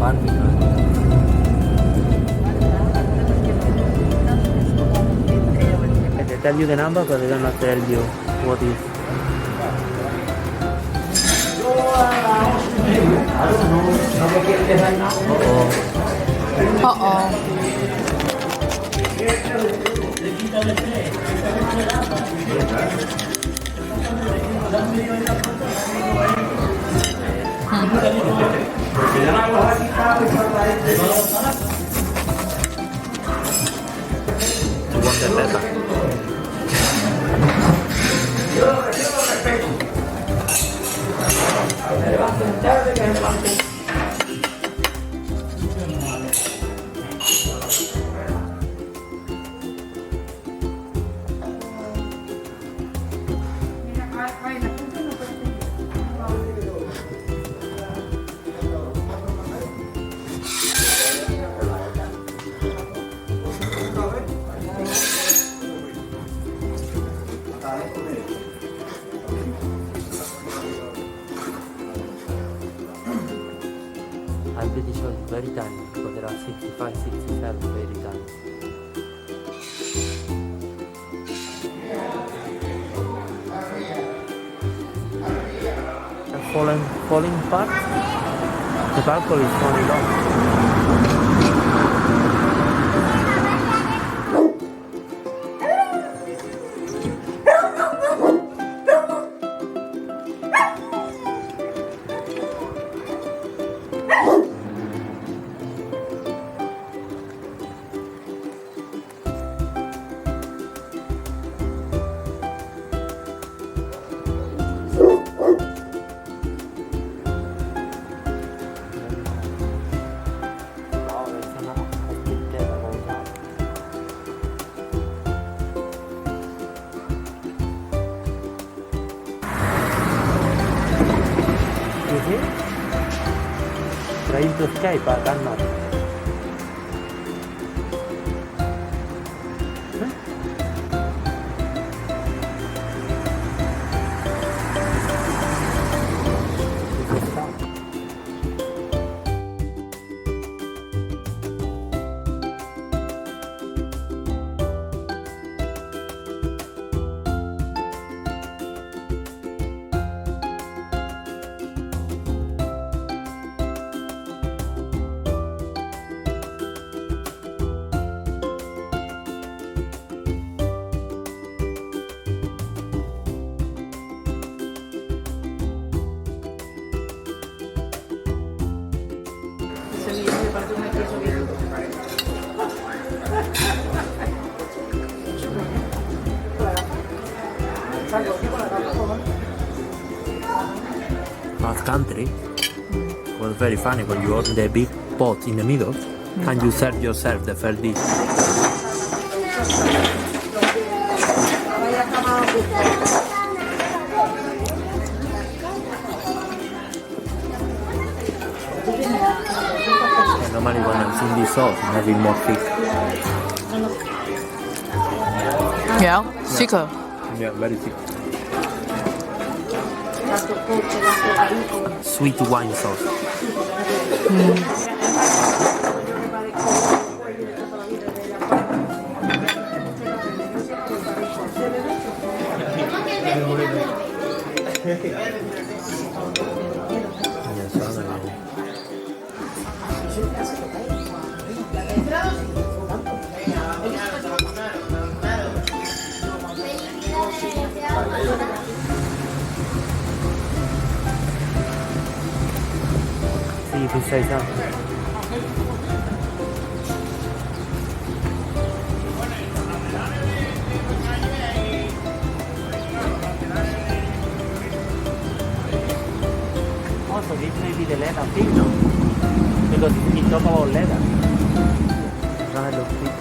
farming. They tell you the number, but they don't tell you what is. You want the letter? I'm pretty sure it's very tiny because there are 65, 67 very tiny. The falling part, the balcony is falling off. Trying to escape, but cannot. North Country was very funny when you open the big pot in the middle and you serve yourself the first dish. Normally when I'm seeing this sauce, it's a bit more thick. Yeah, thicker. Yeah, very thick. Sweet wine sauce. See if it says something. Also, this may be the leather thing, no? Because it talks about leather. Try to look